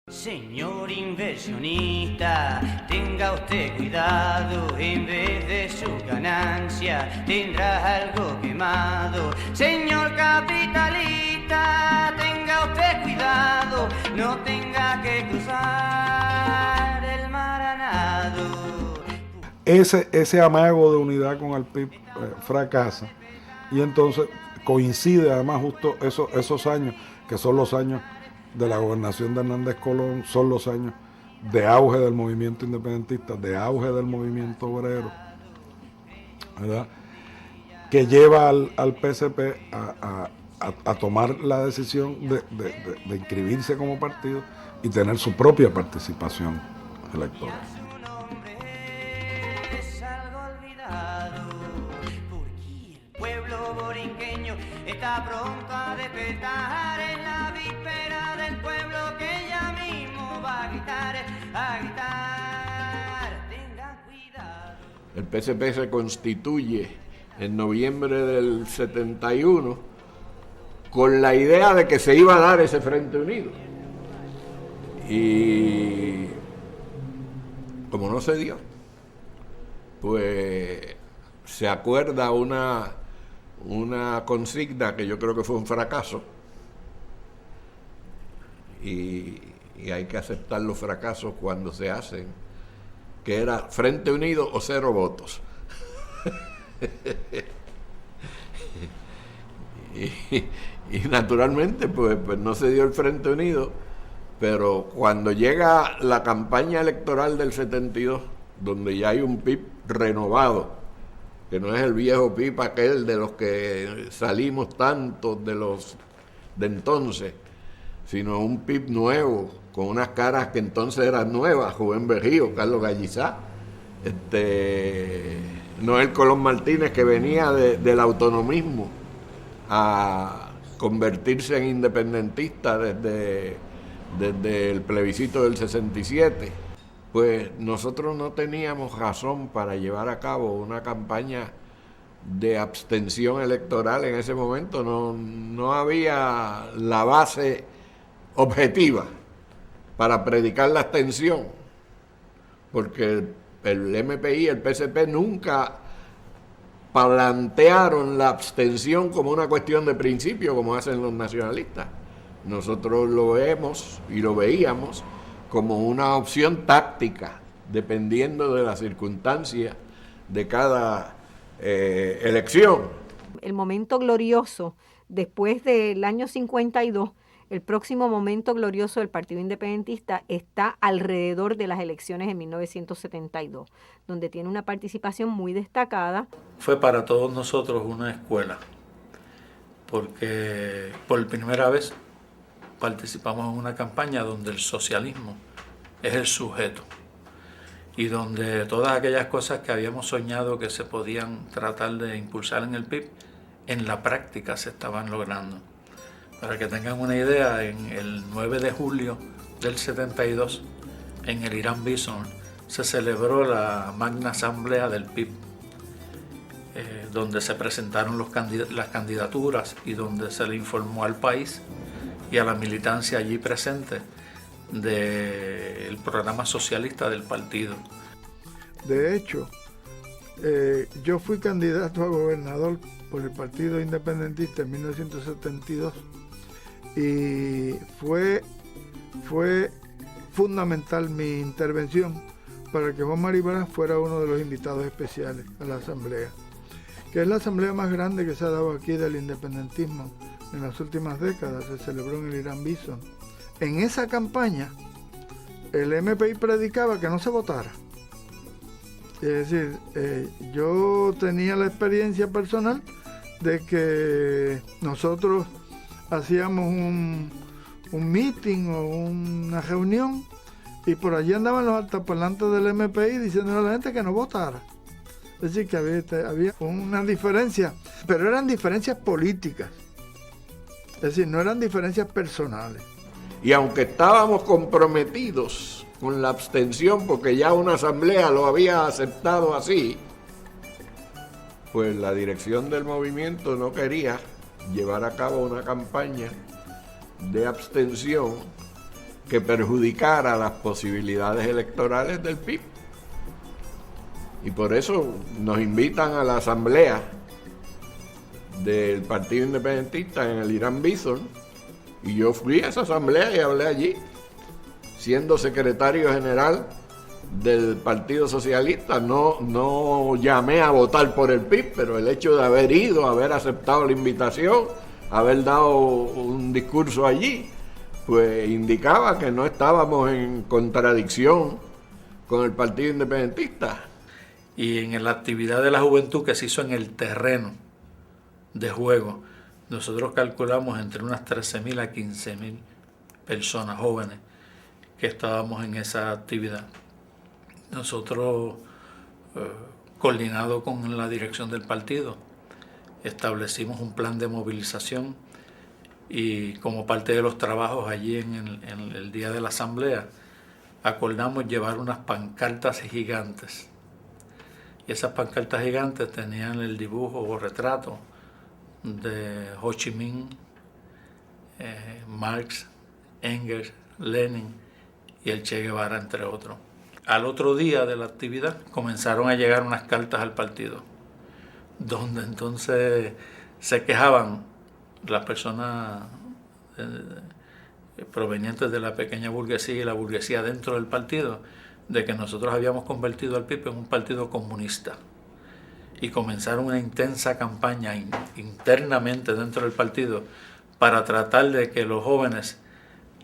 Señor inversionista, tenga usted cuidado, en vez de su ganancia tendrá algo quemado. Señor capitalista, tenga usted cuidado, no tenga que cruzar el mar a nado. Ese amago de unidad con el PIB fracasa, y entonces coincide además justo esos años, que son los años de la gobernación de Hernández Colón, son los años de auge del movimiento independentista, de auge del movimiento obrero, ¿verdad?, que lleva al PSP a tomar la decisión de inscribirse como partido y tener su propia participación electoral. Está pronto a despertar en la víspera del pueblo que ya mismo va a gritar, tengan cuidado. El PSP se constituye en noviembre del 71 con la idea de que se iba a dar ese Frente Unido. Y como no se dio, pues se acuerda una consigna que yo creo que fue un fracaso, y hay que aceptar los fracasos cuando se hacen, que era Frente Unido o 0 votos. y naturalmente pues no se dio el Frente Unido, pero cuando llega la campaña electoral del 72, donde ya hay un PIB renovado, que no es el viejo PIB aquel de los que salimos tantos de entonces, sino un PIB nuevo, con unas caras que entonces eran nuevas, Rubén Berrío, Carlos Gallizá, Noel Colón Martínez, que venía del autonomismo a convertirse en independentista desde el plebiscito del 67. Pues nosotros no teníamos razón para llevar a cabo una campaña de abstención electoral en ese momento. No había la base objetiva para predicar la abstención, porque el MPI y el PSP nunca plantearon la abstención como una cuestión de principio, como hacen los nacionalistas. Nosotros lo vemos y lo veíamos como una opción táctica, dependiendo de las circunstancias de cada elección. El momento glorioso, después del año 52, el próximo momento glorioso del Partido Independentista está alrededor de las elecciones en 1972, donde tiene una participación muy destacada. Fue para todos nosotros una escuela, porque por primera vez participamos en una campaña donde el socialismo es el sujeto y donde todas aquellas cosas que habíamos soñado que se podían tratar de impulsar en el PIB, en la práctica se estaban logrando. Para que tengan una idea, en el 9 de julio del 72, en el Irán Bison, se celebró la magna asamblea del PIB, donde se presentaron las candidaturas y donde se le informó al país y a la militancia allí presente del programa socialista del partido. De hecho, yo fui candidato a gobernador por el Partido Independentista en 1972 y fue fundamental mi intervención para que Juan Maribara fuera uno de los invitados especiales a la asamblea, que es la asamblea más grande que se ha dado aquí del independentismo en las últimas décadas. Se celebró en el Irán Bison. En esa campaña, el MPI predicaba que no se votara. Es decir, yo tenía la experiencia personal de que nosotros hacíamos un meeting o una reunión y por allí andaban los altaparlantes del MPI diciendo a la gente que no votara. Es decir, que había una diferencia, pero eran diferencias políticas. Es decir, no eran diferencias personales. Y aunque estábamos comprometidos con la abstención, porque ya una asamblea lo había aceptado así, pues la dirección del movimiento no quería llevar a cabo una campaña de abstención que perjudicara las posibilidades electorales del PIB. Y por eso nos invitan a la asamblea del Partido Independentista en el Irán Bithorn, y yo fui a esa asamblea y hablé allí, siendo secretario general del Partido Socialista. No llamé a votar por el PIB, pero el hecho de haber ido, haber aceptado la invitación, haber dado un discurso allí, pues indicaba que no estábamos en contradicción con el Partido Independentista. Y en la actividad de la juventud que se hizo en el terreno de juego, nosotros calculamos entre unas 13.000 a 15.000 personas jóvenes que estábamos en esa actividad. Nosotros, coordinado con la dirección del partido, establecimos un plan de movilización, y como parte de los trabajos allí en el día de la asamblea, acordamos llevar unas pancartas gigantes. Y esas pancartas gigantes tenían el dibujo o retrato de Ho Chi Minh, Marx, Engels, Lenin y el Che Guevara, entre otros. Al otro día de la actividad comenzaron a llegar unas cartas al partido, donde entonces se quejaban las personas provenientes de la pequeña burguesía y la burguesía dentro del partido, de que nosotros habíamos convertido al PIB en un partido comunista, y comenzaron una intensa campaña internamente dentro del partido para tratar de que los jóvenes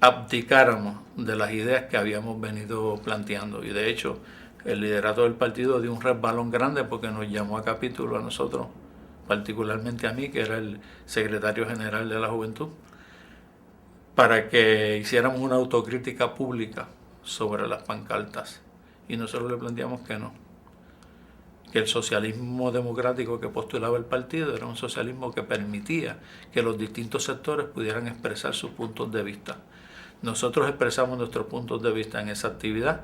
abdicáramos de las ideas que habíamos venido planteando. Y de hecho, el liderato del partido dio un resbalón grande porque nos llamó a capítulo a nosotros, particularmente a mí, que era el secretario general de la juventud, para que hiciéramos una autocrítica pública sobre las pancartas. Y nosotros le planteamos que no, que el socialismo democrático que postulaba el partido era un socialismo que permitía que los distintos sectores pudieran expresar sus puntos de vista. Nosotros expresamos nuestros puntos de vista en esa actividad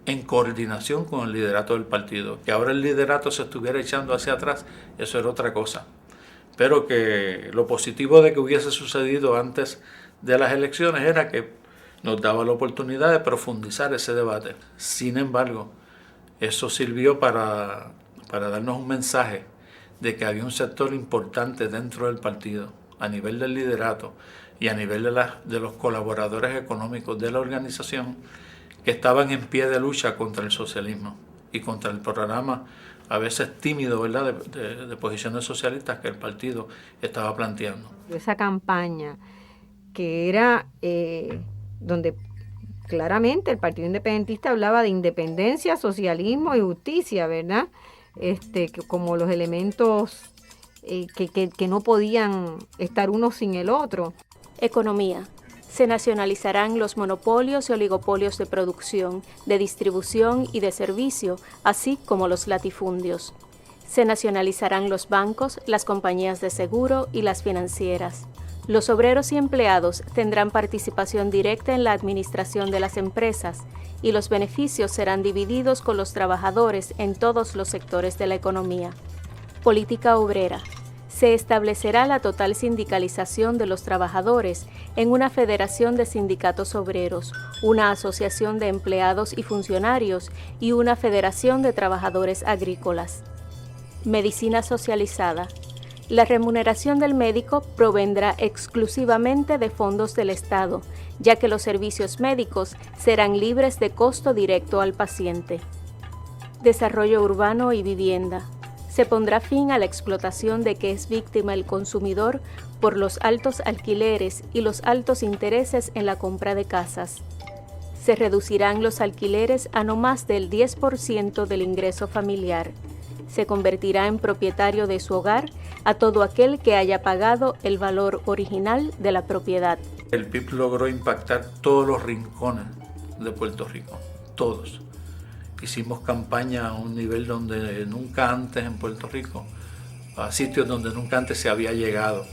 en coordinación con el liderato del partido. Que ahora el liderato se estuviera echando hacia atrás, eso era otra cosa. Pero que lo positivo de que hubiese sucedido antes de las elecciones era que nos daba la oportunidad de profundizar ese debate. Sin embargo, eso sirvió para darnos un mensaje de que había un sector importante dentro del partido, a nivel del liderato y a nivel de los colaboradores económicos de la organización, que estaban en pie de lucha contra el socialismo y contra el programa a veces tímido, ¿verdad?, de posiciones socialistas que el partido estaba planteando. Esa campaña que era donde claramente el Partido Independentista hablaba de independencia, socialismo y justicia, ¿verdad? Como los elementos que no podían estar uno sin el otro. Economía. Se nacionalizarán los monopolios y oligopolios de producción, de distribución y de servicio, así como los latifundios. Se nacionalizarán los bancos, las compañías de seguro y las financieras. Los obreros y empleados tendrán participación directa en la administración de las empresas y los beneficios serán divididos con los trabajadores en todos los sectores de la economía. Política obrera. Se establecerá la total sindicalización de los trabajadores en una federación de sindicatos obreros, una asociación de empleados y funcionarios y una federación de trabajadores agrícolas. Medicina socializada. La remuneración del médico provendrá exclusivamente de fondos del Estado, ya que los servicios médicos serán libres de costo directo al paciente. Desarrollo urbano y vivienda. Se pondrá fin a la explotación de que es víctima el consumidor por los altos alquileres y los altos intereses en la compra de casas. Se reducirán los alquileres a no más del 10% del ingreso familiar. Se convertirá en propietario de su hogar a todo aquel que haya pagado el valor original de la propiedad. El PIB logró impactar todos los rincones de Puerto Rico, todos. Hicimos campaña a un nivel donde nunca antes en Puerto Rico, a sitios donde nunca antes se había llegado.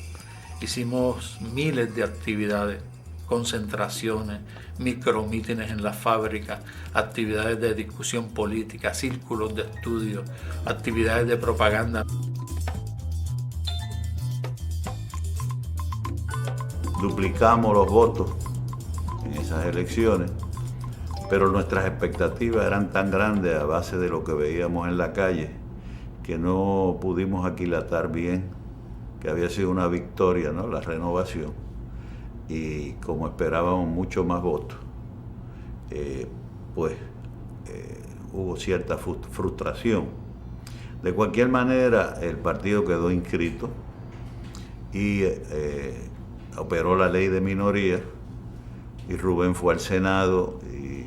Hicimos miles de actividades, concentraciones, micromítines en las fábricas, actividades de discusión política, círculos de estudio, actividades de propaganda. Duplicamos los votos en esas elecciones, pero nuestras expectativas eran tan grandes a base de lo que veíamos en la calle que no pudimos aquilatar bien que había sido una victoria, ¿no?, la renovación, y como esperábamos mucho más votos, hubo cierta frustración. De cualquier manera, el partido quedó inscrito y operó la ley de minoría, y Rubén fue al Senado y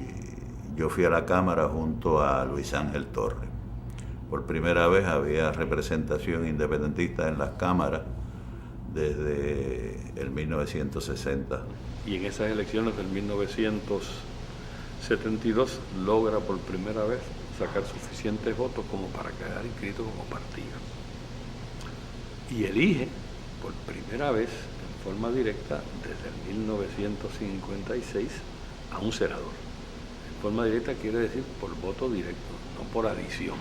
yo fui a la Cámara junto a Luis Ángel Torres. Por primera vez había representación independentista en las cámaras desde el 1960. Y en esas elecciones del 1972 logra por primera vez sacar suficientes votos como para quedar inscrito como partido. Y elige por primera vez en forma directa desde el 1956 a un senador. En forma directa quiere decir por voto directo, no por adición.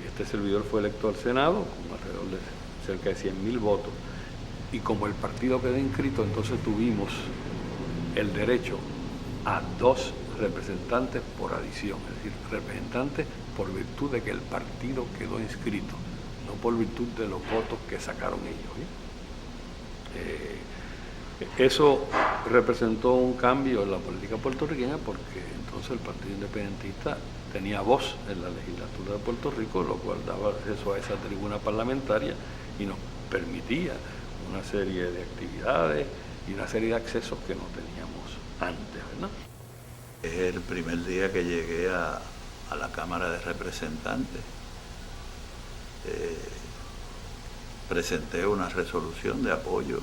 Este servidor fue electo al Senado con alrededor de cerca de 100.000 votos, y como el partido quedó inscrito, entonces tuvimos el derecho a 2 representantes por adición, es decir, representantes por virtud de que el partido quedó inscrito, no por virtud de los votos que sacaron ellos. Eso representó un cambio en la política puertorriqueña, porque entonces el Partido Independentista tenía voz en la legislatura de Puerto Rico, lo cual daba acceso a esa tribuna parlamentaria y nos permitía una serie de actividades y una serie de accesos que no teníamos antes, ¿verdad? El primer día que llegué a la Cámara de Representantes, presenté una resolución de apoyo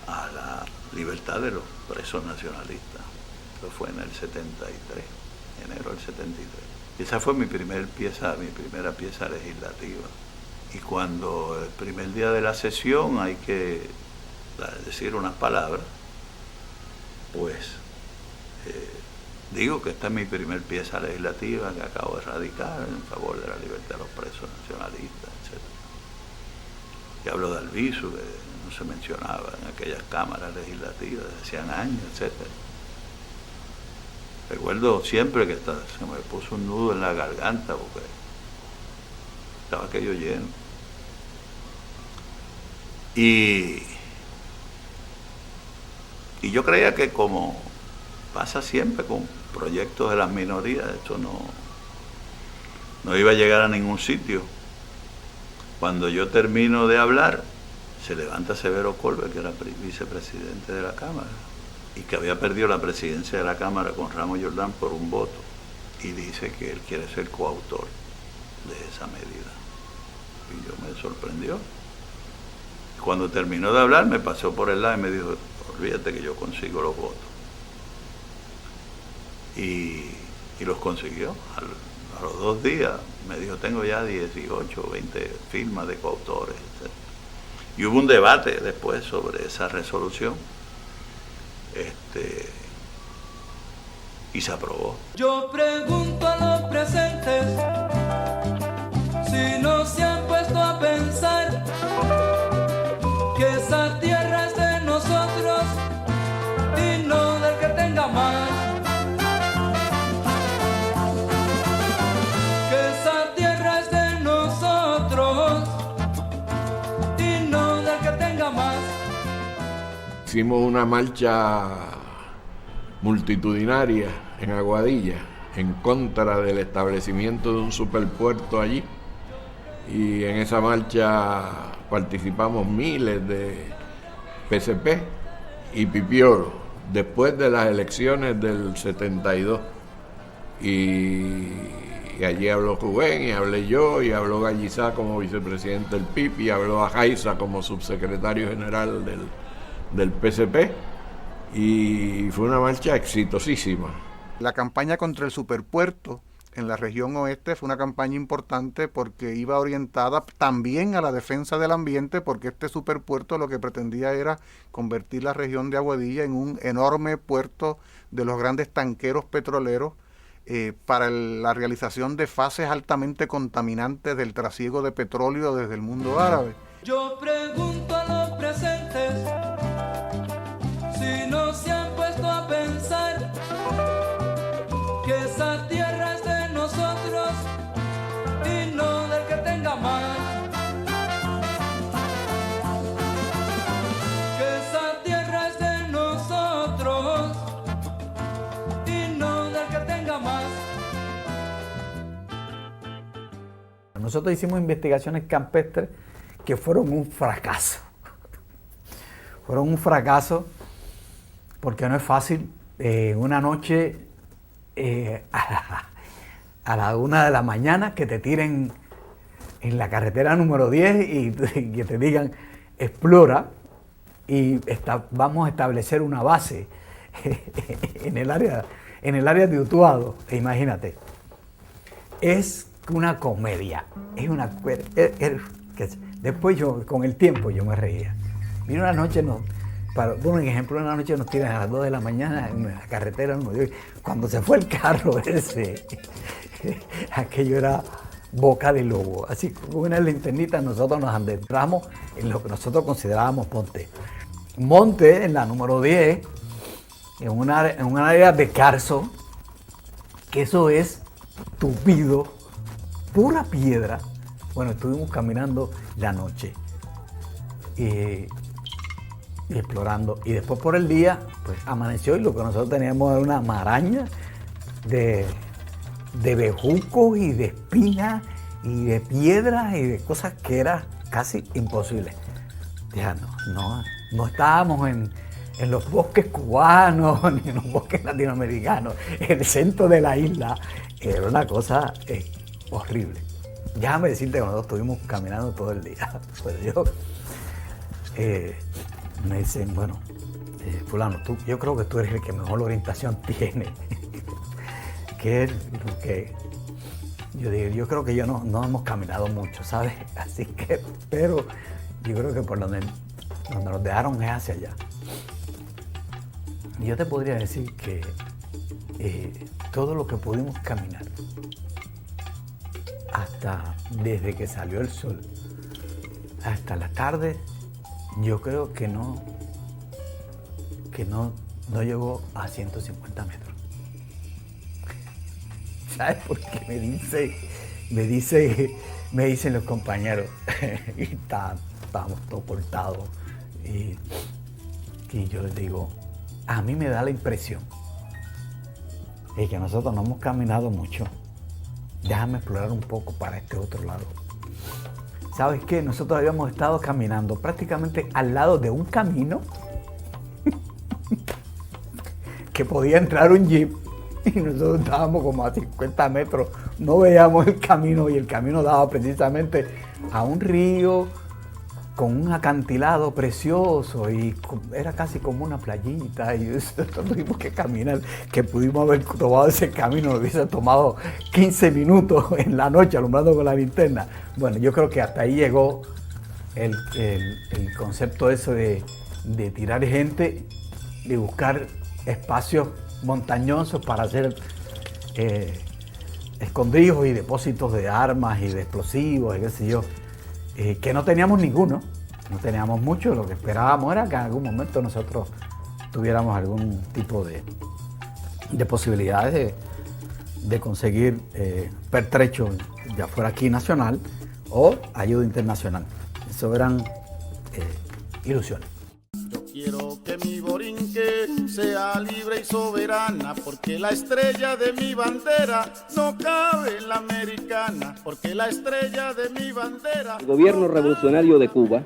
a la libertad de los presos nacionalistas. Eso fue en el 73, enero del 73. Esa fue mi primera pieza legislativa. Y cuando el primer día de la sesión hay que decir unas palabras, pues digo que esta es mi primer pieza legislativa que acabo de radicar en favor de la libertad de los presos nacionalistas, etc. Y hablo de Albizu, que no se mencionaba en aquellas cámaras legislativas de hacían años, etc. Recuerdo siempre que se me puso un nudo en la garganta porque estaba aquello lleno. Y yo creía que, como pasa siempre con proyectos de las minorías, esto no iba a llegar a ningún sitio. Cuando yo termino de hablar, se levanta Severo Colbert, que era vicepresidente de la Cámara, y que había perdido la presidencia de la Cámara con Ramos Jordán por un voto, y dice que él quiere ser coautor de esa medida. Y yo me sorprendió. Cuando terminó de hablar, me pasó por el lado y me dijo: olvídate que yo consigo los votos. Y los consiguió. A los 2 días me dijo: tengo ya 18 o 20 firmas de coautores, etc. Y hubo un debate después sobre esa resolución, y se aprobó. Yo pregunto a los presentes si no se han puesto a pensar que esa tierra es de nosotros y no del que tenga más. Que esa tierra es de nosotros y no del que tenga más. Hicimos una marcha multitudinaria en Aguadilla en contra del establecimiento de un superpuerto allí, y en esa marcha participamos miles de PCP y Pipiolo después de las elecciones del 72, y allí habló Rubén, y hablé yo, y habló Gallizá como vicepresidente del PIP, y habló Ajaiza como subsecretario general del PCP, y fue una marcha exitosísima. La campaña contra el superpuerto en la región oeste fue una campaña importante porque iba orientada también a la defensa del ambiente, porque este superpuerto lo que pretendía era convertir la región de Aguadilla en un enorme puerto de los grandes tanqueros petroleros para la realización de fases altamente contaminantes del trasiego de petróleo desde el mundo árabe. Yo pregunto a los presentes si nosotros hicimos investigaciones campestres que fueron un fracaso. Fueron un fracaso porque no es fácil. Una noche a la 1 de la mañana que te tiren en la carretera número 10 y que te digan explora y vamos a establecer una base en el área de Utuado. Imagínate, es una comedia, es una después yo con el tiempo yo me reía. Vino una noche por un ejemplo, una noche nos tiran a las 2 de la mañana en la carretera número 10. Cuando se fue el carro ese, aquello era boca de lobo. Así con una linternita nosotros nos adentramos en lo que nosotros considerábamos monte en la número 10, en un área de Carso, que eso es tupido, pura piedra. Bueno, estuvimos caminando la noche y explorando, y después por el día pues amaneció y lo que nosotros teníamos era una maraña de bejucos y de espinas y de piedras y de cosas que era casi imposible. Ya no estábamos en los bosques cubanos ni en los bosques latinoamericanos. El centro de la isla era una cosa horrible. Déjame decirte que nosotros estuvimos caminando todo el día. Pero me dicen, bueno, fulano, yo creo que tú eres el que mejor orientación tiene. Que es lo que yo digo, yo creo que no hemos caminado mucho, ¿sabes? Así que, pero yo creo que por donde nos dejaron es hacia allá. Y yo te podría decir que todo lo que pudimos caminar, hasta desde que salió el sol hasta la tarde, yo creo que no llegó a 150 metros. ¿Sabes por qué? Me dicen los compañeros, y estábamos todos cortados, y yo les digo, a mí me da la impresión de que nosotros no hemos caminado mucho. Déjame explorar un poco para este otro lado. ¿Sabes qué? Nosotros habíamos estado caminando prácticamente al lado de un camino que podía entrar un jeep y nosotros estábamos como a 50 metros, no veíamos el camino y el camino daba precisamente a un río con un acantilado precioso y era casi como una playita y nosotros tuvimos que caminar, que pudimos haber tomado ese camino, nos hubiese tomado 15 minutos en la noche alumbrando con la linterna. Bueno, yo creo que hasta ahí llegó el concepto ese de tirar gente, de buscar espacios montañosos para hacer escondrijos y depósitos de armas y de explosivos y qué sé yo, que no teníamos ninguno, no teníamos mucho. Lo que esperábamos era que en algún momento nosotros tuviéramos algún tipo de posibilidades de conseguir pertrecho, ya fuera aquí nacional o ayuda internacional. Eso eran ilusiones. Quiero que mi borinquen sea libre y soberana, porque la estrella de mi bandera no cabe en la americana, porque la estrella de mi bandera... El gobierno revolucionario de Cuba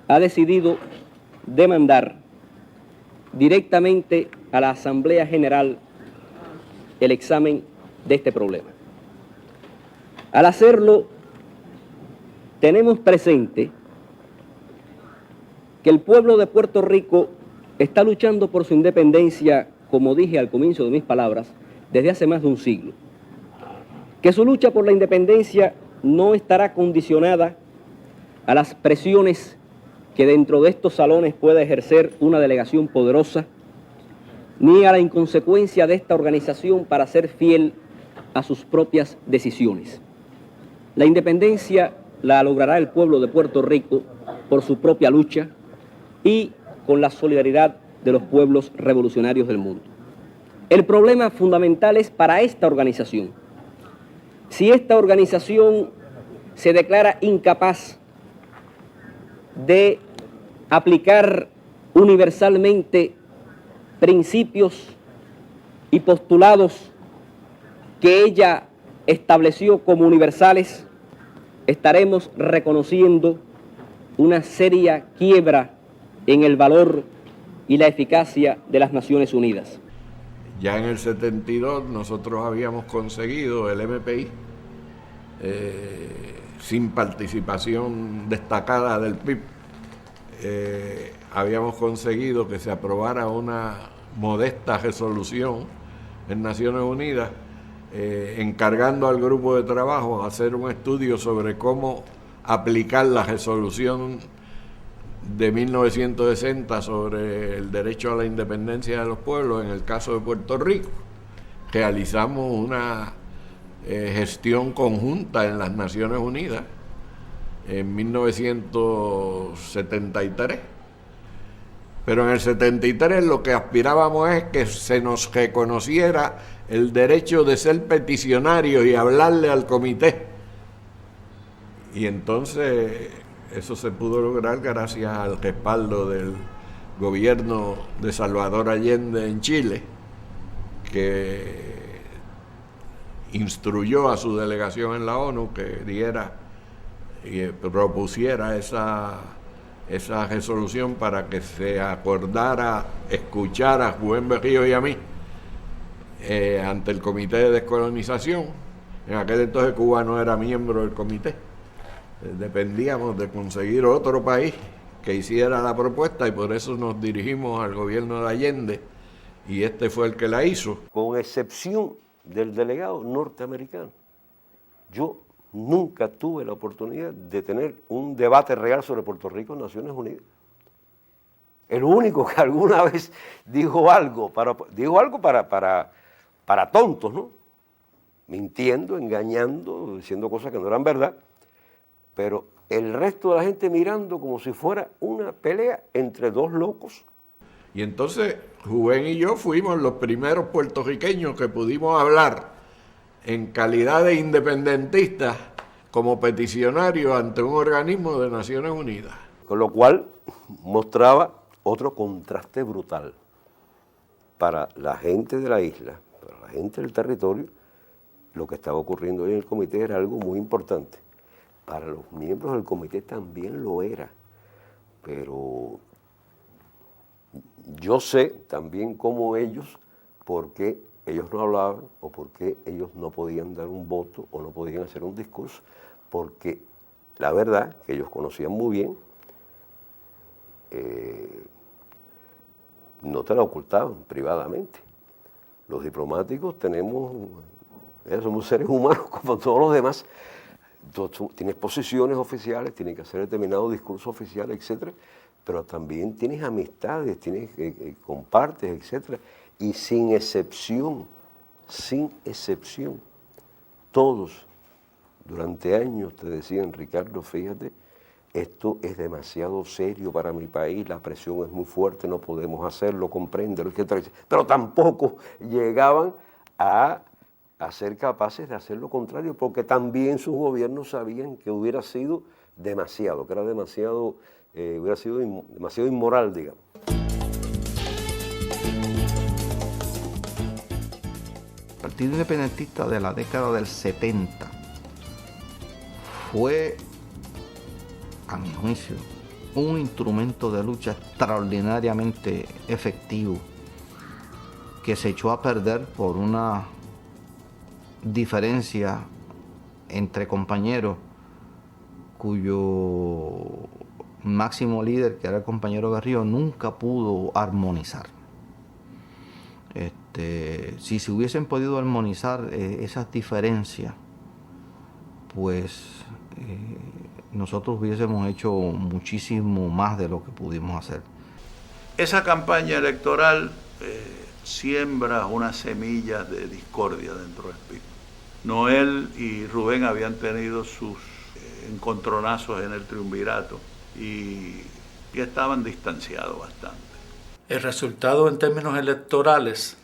ha decidido demandar directamente a la Asamblea General el examen de este problema. Al hacerlo, tenemos presente que el pueblo de Puerto Rico está luchando por su independencia, como dije al comienzo de mis palabras, desde hace más de un siglo. Que su lucha por la independencia no estará condicionada a las presiones que dentro de estos salones pueda ejercer una delegación poderosa, ni a la inconsecuencia de esta organización para ser fiel a sus propias decisiones. La independencia la logrará el pueblo de Puerto Rico por su propia lucha y con la solidaridad de los pueblos revolucionarios del mundo. El problema fundamental es para esta organización. Si esta organización se declara incapaz de aplicar universalmente principios y postulados que ella estableció como universales, estaremos reconociendo una seria quiebra en el valor y la eficacia de las Naciones Unidas. Ya en el 72 nosotros habíamos conseguido el MPI sin participación destacada del PIB. Habíamos conseguido que se aprobara una modesta resolución en Naciones Unidas encargando al grupo de trabajo a hacer un estudio sobre cómo aplicar la resolución de 1960 sobre el derecho a la independencia de los pueblos en el caso de Puerto Rico. Realizamos una gestión conjunta en las Naciones Unidas en 1973. Pero en el 73 lo que aspirábamos es que se nos reconociera el derecho de ser peticionarios y hablarle al comité. Y entonces eso se pudo lograr gracias al respaldo del gobierno de Salvador Allende en Chile, que instruyó a su delegación en la ONU que diera y propusiera esa resolución para que se acordara escuchar a Rubén Berrío y a mí ante el Comité de Descolonización. En aquel entonces Cuba no era miembro del comité. Dependíamos de conseguir otro país que hiciera la propuesta y por eso nos dirigimos al gobierno de Allende y este fue el que la hizo. Con excepción del delegado norteamericano, yo nunca tuve la oportunidad de tener un debate real sobre Puerto Rico en Naciones Unidas. El único que alguna vez dijo algo para tontos, ¿no? Mintiendo, engañando, diciendo cosas que no eran verdad, pero el resto de la gente mirando como si fuera una pelea entre dos locos. Y entonces Rubén y yo fuimos los primeros puertorriqueños que pudimos hablar en calidad de independentistas como peticionarios ante un organismo de Naciones Unidas. Con lo cual mostraba otro contraste brutal para la gente de la isla, para la gente del territorio. Lo que estaba ocurriendo ahí en el comité era algo muy importante. Para los miembros del comité también lo era, pero yo sé también cómo ellos, por qué ellos no hablaban o por qué ellos no podían dar un voto o no podían hacer un discurso, porque la verdad que ellos conocían muy bien, no te la ocultaban privadamente. Los diplomáticos somos seres humanos como todos los demás. Tienes posiciones oficiales, tienes que hacer determinados discursos oficiales, etcétera, pero también tienes amistades, compartes, etcétera, y sin excepción, todos durante años te decían, Ricardo, fíjate, esto es demasiado serio para mi país, la presión es muy fuerte, no podemos hacerlo, compréndelo, etcétera, etcétera, pero tampoco llegaban a ser capaces de hacer lo contrario, porque también sus gobiernos sabían que hubiera sido demasiado, que era demasiado, hubiera sido demasiado inmoral, digamos. El Partido Independentista de la década del 70 fue, a mi juicio, un instrumento de lucha extraordinariamente efectivo que se echó a perder por una diferencia entre compañeros cuyo máximo líder, que era el compañero Berrío, nunca pudo armonizar. Si se hubiesen podido armonizar esas diferencias, pues nosotros hubiésemos hecho muchísimo más de lo que pudimos hacer. Esa campaña electoral siembra una semilla de discordia dentro del PIB. Noel y Rubén habían tenido sus encontronazos en el triunvirato y estaban distanciados bastante. El resultado en términos electorales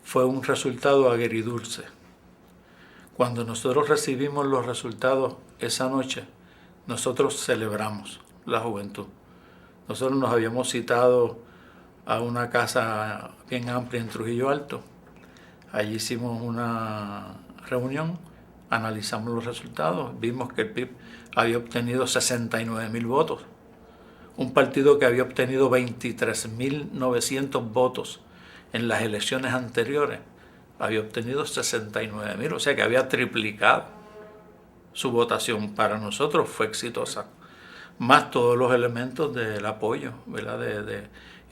fue un resultado agridulce. Cuando nosotros recibimos los resultados esa noche, nosotros celebramos la juventud. Nosotros nos habíamos citado a una casa bien amplia en Trujillo Alto. Allí hicimos una reunión analizamos los resultados, vimos que el PIB había obtenido 69.000 votos. Un partido que había obtenido 23.900 votos en las elecciones anteriores había obtenido 69.000, o sea que había triplicado su votación. Para nosotros fue exitosa, más todos los elementos del apoyo, ¿verdad?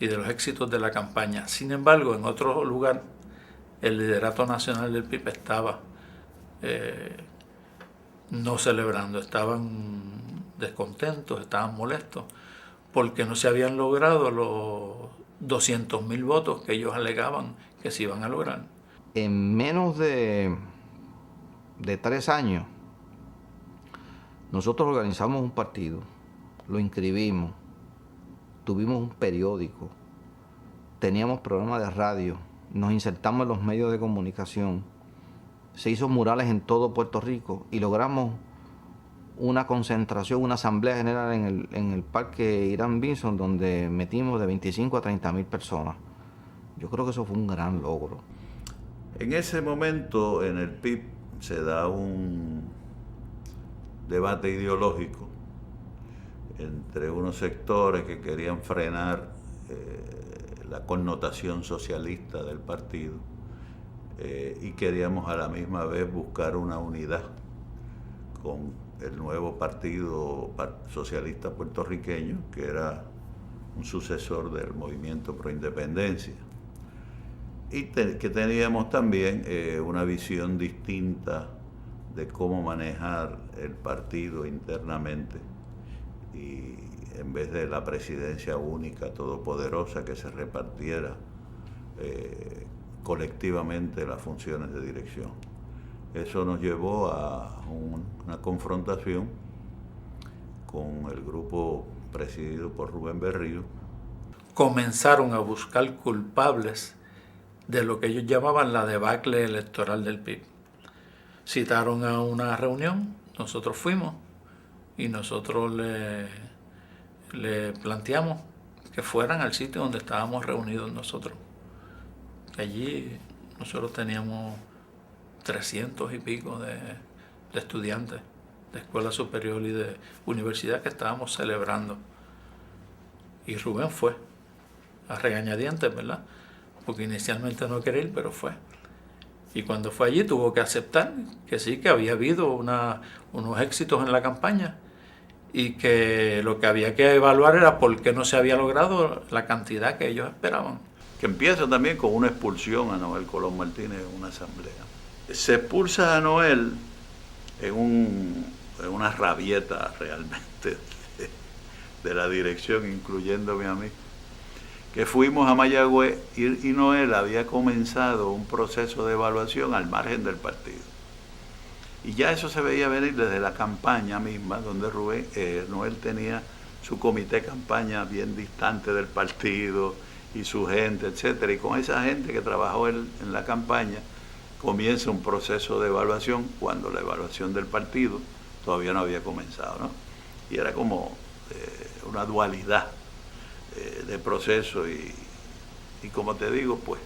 Y de los éxitos de la campaña. Sin embargo, en otro lugar, el liderato nacional del PIB estaba no celebrando, estaban descontentos, estaban molestos, porque no se habían logrado los 200.000 votos que ellos alegaban que se iban a lograr. En menos de 3 años, nosotros organizamos un partido, lo inscribimos, tuvimos un periódico, teníamos programas de radio, nos insertamos en los medios de comunicación, se hizo murales en todo Puerto Rico y logramos una concentración, una asamblea general en el Parque Irán Bison, donde metimos de 25 a 30.000 personas. Yo creo que eso fue un gran logro. En ese momento en el PIB se da un debate ideológico entre unos sectores que querían frenar la connotación socialista del partido y queríamos a la misma vez buscar una unidad con el nuevo Partido Socialista Puertorriqueño, que era un sucesor del movimiento pro independencia, y que teníamos también una visión distinta de cómo manejar el partido internamente, y en vez de la presidencia única, todopoderosa, que se repartiera colectivamente las funciones de dirección. Eso nos llevó a una confrontación con el grupo presidido por Rubén Berrío. Comenzaron a buscar culpables de lo que ellos llamaban la debacle electoral del PIB. Citaron a una reunión, nosotros fuimos y nosotros le planteamos que fueran al sitio donde estábamos reunidos nosotros. Allí nosotros teníamos 300 y pico de estudiantes de escuela superior y de universidad que estábamos celebrando. Y Rubén fue a regañadientes, ¿verdad? Porque inicialmente no quería ir, pero fue. Y cuando fue allí tuvo que aceptar que sí, que había habido unos éxitos en la campaña y que lo que había que evaluar era por qué no se había logrado la cantidad que ellos esperaban. Que empieza también con una expulsión a Noel Colón Martínez en una asamblea. Se expulsa a Noel en una rabieta realmente de la dirección, incluyéndome a mí, que fuimos a Mayagüez y Noel había comenzado un proceso de evaluación al margen del partido. Y ya eso se veía venir desde la campaña misma, donde Noel tenía su comité de campaña bien distante del partido y su gente, etcétera. Y con esa gente que trabajó en la campaña comienza un proceso de evaluación cuando la evaluación del partido todavía no había comenzado, ¿no? Y era como una dualidad de proceso y como te digo, pues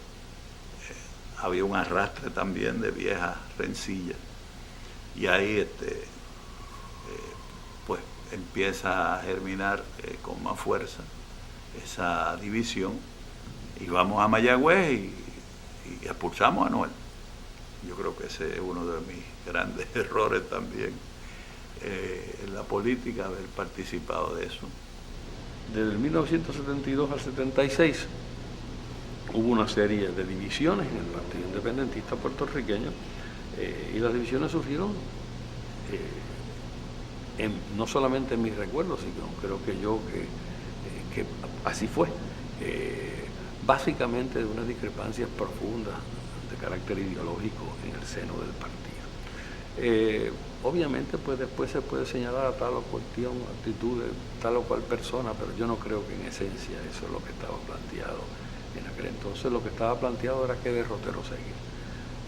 había un arrastre también de viejas rencillas y ahí pues empieza a germinar con más fuerza esa división y vamos a Mayagüez y expulsamos a Noel. Yo creo que ese es uno de mis grandes errores también en la política, haber participado de eso. Desde el 1972 al 76 hubo una serie de divisiones en el Partido Independentista puertorriqueño y las divisiones surgieron no solamente en mis recuerdos, sino creo que que así fue, básicamente de unas discrepancias profundas de carácter ideológico en el seno del partido. Obviamente pues después se puede señalar a tal o cuestión, actitud de tal o cual persona, pero yo no creo que en esencia eso es lo que estaba planteado en aquel entonces. Lo que estaba planteado era qué derrotero seguir.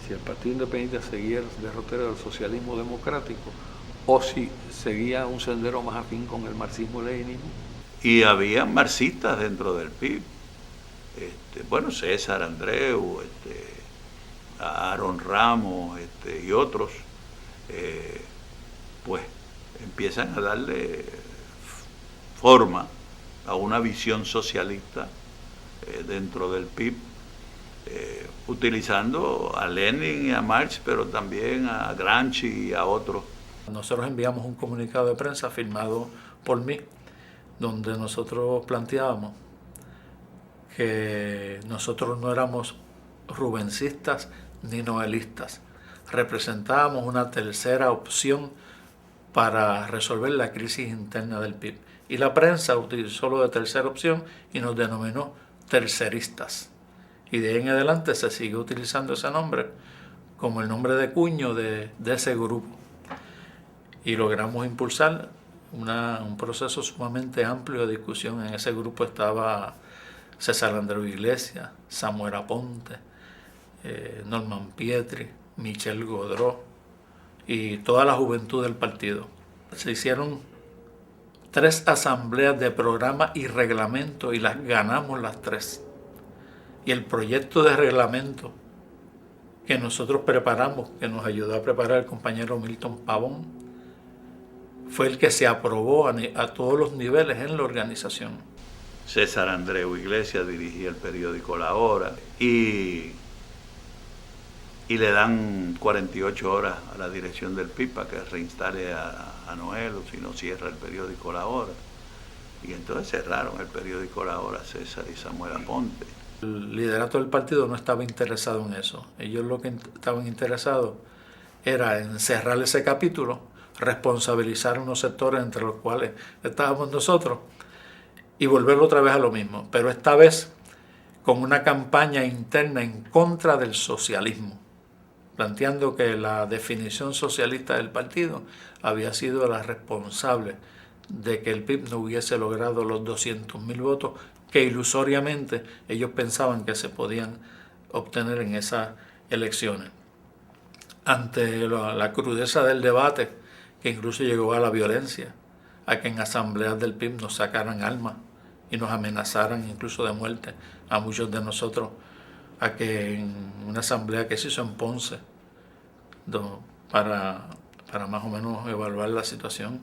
Si el Partido Independiente seguía el derrotero del socialismo democrático o si seguía un sendero más afín con el marxismo-leninismo. Y había marxistas dentro del PIB. Bueno, César Andreu, Aaron Ramos y otros pues empiezan a darle forma a una visión socialista dentro del PIB, utilizando a Lenin y a Marx, pero también a Gramsci y a otros. Nosotros enviamos un comunicado de prensa firmado por mí, donde nosotros planteábamos que nosotros no éramos rubencistas ni noelistas. Representábamos una tercera opción para resolver la crisis interna del PIB. Y la prensa utilizó lo de tercera opción y nos denominó terceristas. Y de ahí en adelante se sigue utilizando ese nombre como el nombre de cuño de ese grupo. Y logramos impulsar un proceso sumamente amplio de discusión. En ese grupo estaba César Andreu Iglesias, Samuel Aponte, Norman Pietri, Michel Godreau y toda la juventud del partido. Se hicieron 3 asambleas de programa y reglamento y las ganamos las 3. Y el proyecto de reglamento que nosotros preparamos, que nos ayudó a preparar el compañero Milton Pavón, fue el que se aprobó a todos los niveles en la organización. César Andreu Iglesias dirigía el periódico La Hora y le dan 48 horas a la dirección del PIB para que reinstale a Noel, o si no cierra el periódico La Hora. Y entonces cerraron el periódico La Hora César y Samuel Aponte. El liderato del partido no estaba interesado en eso. Ellos lo que estaban interesados era en cerrar ese capítulo, responsabilizar unos sectores entre los cuales estábamos nosotros y volverlo otra vez a lo mismo, pero esta vez con una campaña interna en contra del socialismo, planteando que la definición socialista del partido había sido la responsable de que el PIB no hubiese logrado los 200.000 votos que ilusoriamente ellos pensaban que se podían obtener en esas elecciones. Ante la crudeza del debate, que incluso llegó a la violencia, a que en asambleas del PIB nos sacaran armas y nos amenazaran incluso de muerte a muchos de nosotros, a que en una asamblea que se hizo en Ponce para más o menos evaluar la situación,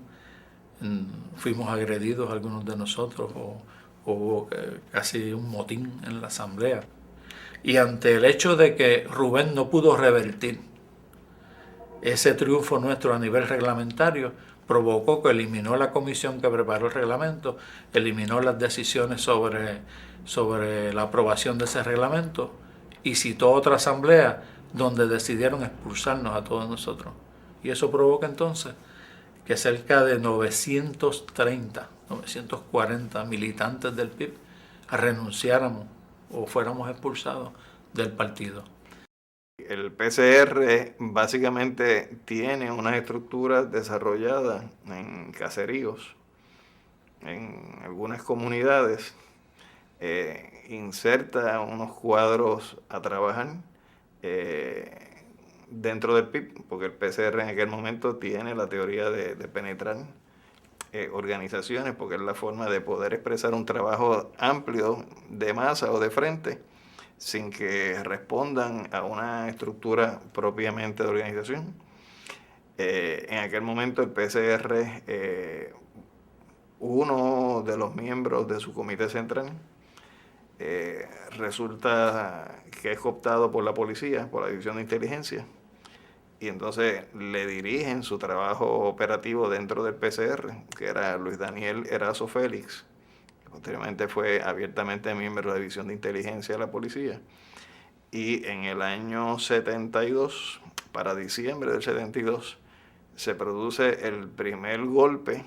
fuimos agredidos algunos de nosotros, o hubo casi un motín en la asamblea. Y ante el hecho de que Rubén no pudo revertir ese triunfo nuestro a nivel reglamentario, provocó que eliminó la comisión que preparó el reglamento, eliminó las decisiones sobre la aprobación de ese reglamento y citó otra asamblea donde decidieron expulsarnos a todos nosotros. Y eso provoca entonces que cerca de 940 militantes del PIB renunciáramos o fuéramos expulsados del partido. El PCR básicamente tiene unas estructuras desarrolladas en caseríos, en algunas comunidades, inserta unos cuadros a trabajar dentro del PIB, porque el PCR en aquel momento tiene la teoría de penetrar organizaciones, porque es la forma de poder expresar un trabajo amplio de masa o de frente, sin que respondan a una estructura propiamente de organización. En aquel momento el PCR, uno de los miembros de su comité central, resulta que es cooptado por la policía, por la división de inteligencia, y entonces le dirigen su trabajo operativo dentro del PCR, que era Luis Daniel Erazo Félix, que posteriormente fue abiertamente miembro de la división de inteligencia de la policía. Y en el año 72, para diciembre del 72, se produce el primer golpe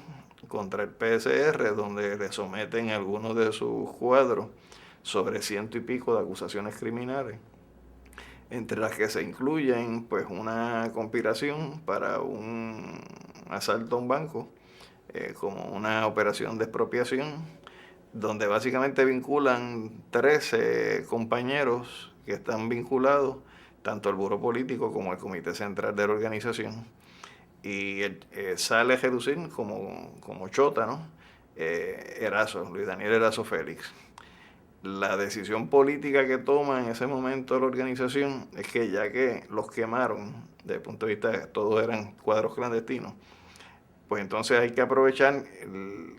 contra el PCR, donde le someten algunos de sus cuadros sobre 100 y pico de acusaciones criminales, entre las que se incluyen pues una conspiración para un asalto a un banco, como una operación de expropiación, donde básicamente vinculan 13 compañeros que están vinculados tanto al Buró Político como al Comité Central de la organización. Y sale a reducir como chota, ¿no? Erazo, Luis Daniel Erazo Félix. La decisión política que toma en ese momento la organización es que ya que los quemaron, desde el punto de vista de que todos eran cuadros clandestinos, pues entonces hay que aprovechar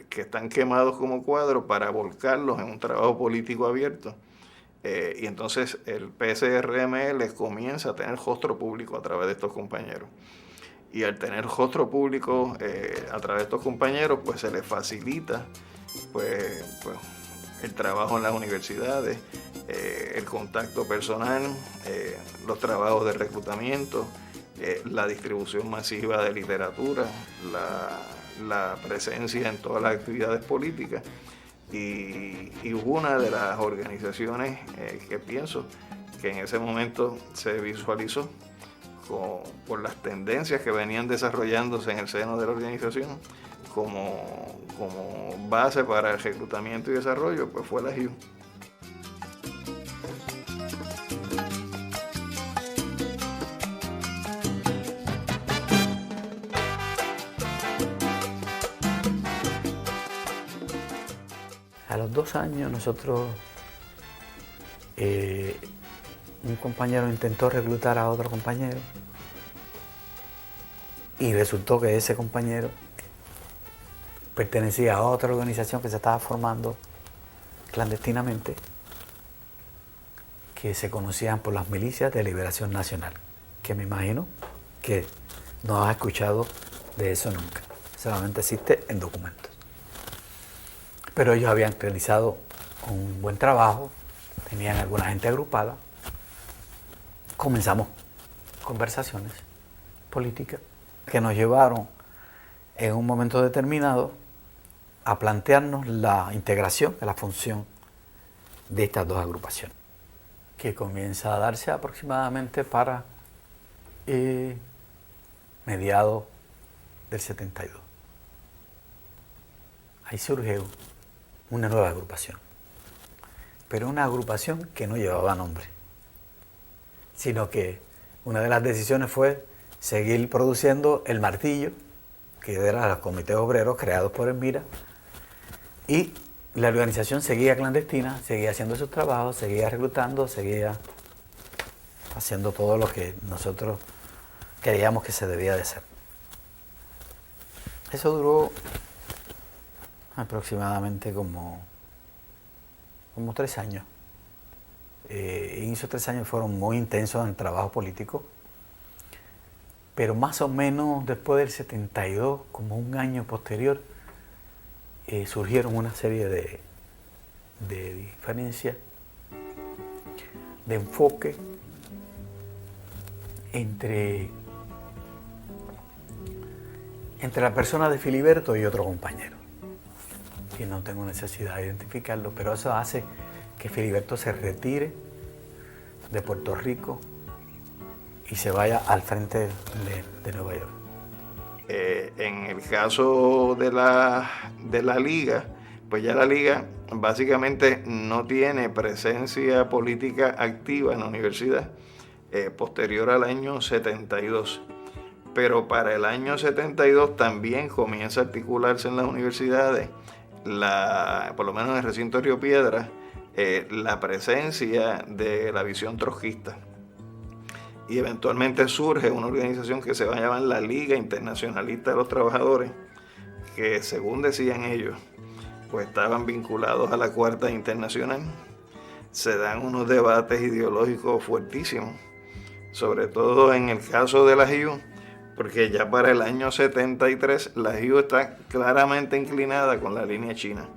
que están quemados como cuadros para volcarlos en un trabajo político abierto. Y entonces el PSRML comienza a tener rostro público a través de estos compañeros. Y al tener rostro público a través de estos compañeros, pues se les facilita pues el trabajo en las universidades, el contacto personal, los trabajos de reclutamiento, la distribución masiva de literatura, la presencia en todas las actividades políticas. Y una de las organizaciones que pienso que en ese momento se visualizó por las tendencias que venían desarrollándose en el seno de la organización como base para el reclutamiento y desarrollo, pues fue la HIU. A los 2 años nosotros, un compañero intentó reclutar a otro compañero y resultó que ese compañero pertenecía a otra organización que se estaba formando clandestinamente, que se conocían por las Milicias de Liberación Nacional, que me imagino que no has escuchado de eso nunca, solamente existe en documentos. Pero ellos habían realizado un buen trabajo, tenían alguna gente agrupada. Comenzamos conversaciones políticas que nos llevaron en un momento determinado a plantearnos la integración de la función de estas dos agrupaciones, que comienza a darse aproximadamente para mediados del 72. Ahí surge una nueva agrupación, pero una agrupación que no llevaba nombre, sino que una de las decisiones fue seguir produciendo el martillo, que era los comités obreros creados por Elmira, y la organización seguía clandestina, seguía haciendo sus trabajos, seguía reclutando, seguía haciendo todo lo que nosotros creíamos que se debía de hacer. Eso duró aproximadamente como 3 años. Y esos 3 años fueron muy intensos en el trabajo político, pero más o menos después del 72, como un año posterior, surgieron una serie de diferencias, de enfoque entre la persona de Filiberto y otro compañero, que no tengo necesidad de identificarlo, pero eso hace que Filiberto se retire de Puerto Rico y se vaya al frente de Nueva York. En el caso de la Liga, pues ya la Liga básicamente no tiene presencia política activa en la universidad posterior al año 72. Pero para el año 72 también comienza a articularse en las universidades, por lo menos en el recinto Río Piedras, la presencia de la visión trotskista. Y eventualmente surge una organización que se va a llamar la Liga Internacionalista de los Trabajadores, que según decían ellos, pues estaban vinculados a la Cuarta Internacional. Se dan unos debates ideológicos fuertísimos, sobre todo en el caso de la HIU, porque ya para el año 73 la HIU está claramente inclinada con la línea china.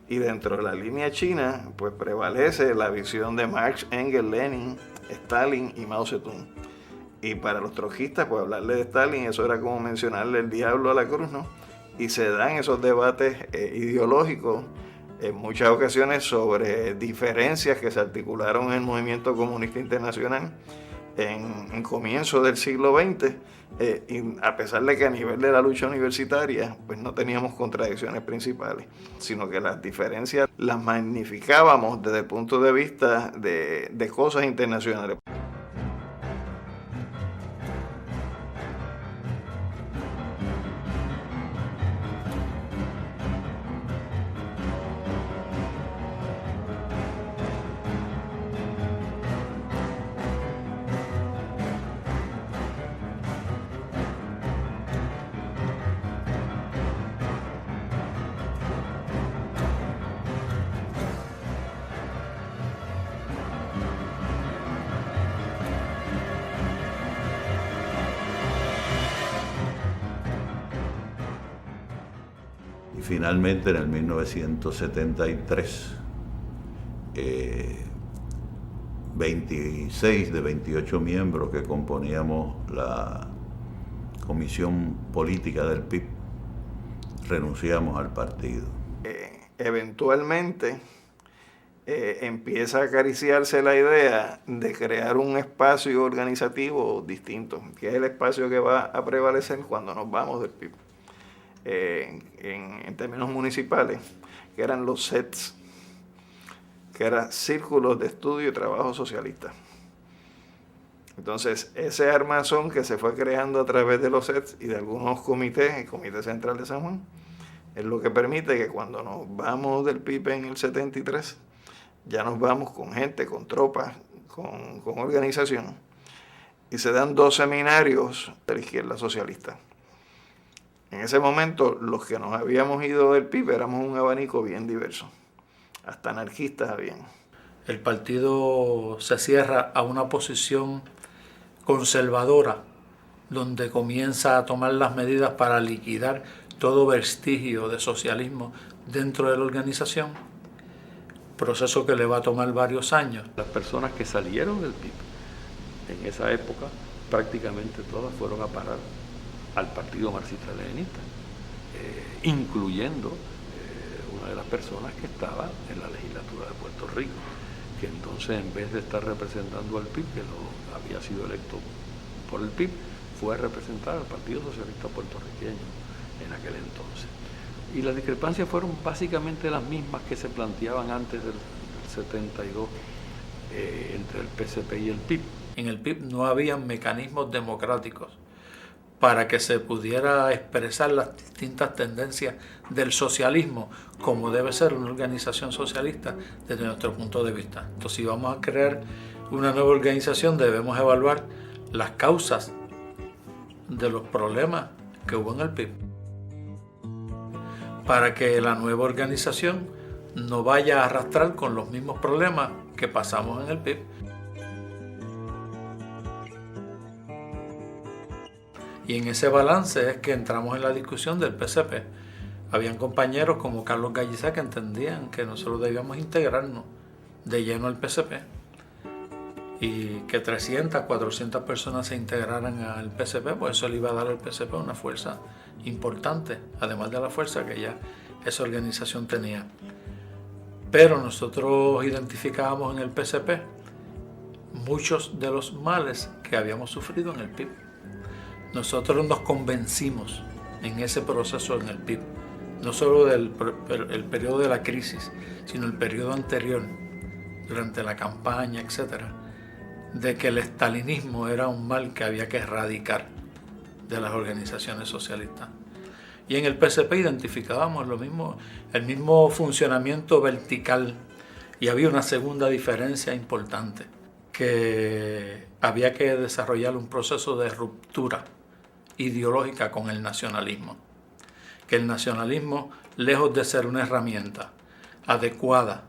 Y dentro de la línea china, pues prevalece la visión de Marx, Engels, Lenin, Stalin y Mao Zedong. Y para los trotskistas, pues hablarle de Stalin, eso era como mencionarle el diablo a la cruz, ¿no? Y se dan esos debates ideológicos en muchas ocasiones sobre diferencias que se articularon en el movimiento comunista internacional en comienzo del siglo XX, y a pesar de que a nivel de la lucha universitaria pues no teníamos contradicciones principales, sino que las diferencias las magnificábamos desde el punto de vista de cosas internacionales. finalmente en el 1973, 26 de 28 miembros que componíamos la comisión política del PIB renunciamos al partido. Eventualmente empieza a acariciarse la idea de crear un espacio organizativo distinto, que es el espacio que va a prevalecer cuando nos vamos del PIB. En términos municipales, que eran los CETS, que eran Círculos de Estudio y Trabajo Socialista. Entonces, ese armazón que se fue creando a través de los CETS y de algunos comités, el Comité Central de San Juan, es lo que permite que cuando nos vamos del PIB en el 73, ya nos vamos con gente, con tropas, con organización, y se dan 2 seminarios de la izquierda socialista. En ese momento, los que nos habíamos ido del PIB éramos un abanico bien diverso, hasta anarquistas habían. El partido se cierra a una posición conservadora, donde comienza a tomar las medidas para liquidar todo vestigio de socialismo dentro de la organización, proceso que le va a tomar varios años. Las personas que salieron del PIB en esa época, prácticamente todas fueron a parar al Partido Marxista-Leninista, incluyendo una de las personas que estaba en la legislatura de Puerto Rico, que entonces en vez de estar representando al PIB, que había sido electo por el PIB, fue a representar al Partido Socialista Puertorriqueño en aquel entonces. Y las discrepancias fueron básicamente las mismas que se planteaban antes del 72 entre el PCP y el PIB. En el PIB no había mecanismos democráticos para que se pudiera expresar las distintas tendencias del socialismo, como debe ser una organización socialista desde nuestro punto de vista. Entonces, si vamos a crear una nueva organización, debemos evaluar las causas de los problemas que hubo en el PIB, para que la nueva organización no vaya a arrastrar con los mismos problemas que pasamos en el PIB. Y en ese balance es que entramos en la discusión del PCP. Habían compañeros como Carlos Gallizá que entendían que nosotros debíamos integrarnos de lleno al PCP y que 300, 400 personas se integraran al PCP, pues eso le iba a dar al PCP una fuerza importante, además de la fuerza que ya esa organización tenía. Pero nosotros identificábamos en el PCP muchos de los males que habíamos sufrido en el PIB. Nosotros nos convencimos en ese proceso en el PIB, no solo del periodo de la crisis, sino el periodo anterior, durante la campaña, etcétera, de que el estalinismo era un mal que había que erradicar de las organizaciones socialistas. Y en el PCP identificábamos el mismo funcionamiento vertical, y había una segunda diferencia importante, que había que desarrollar un proceso de ruptura ideológica con el nacionalismo. Que el nacionalismo, lejos de ser una herramienta adecuada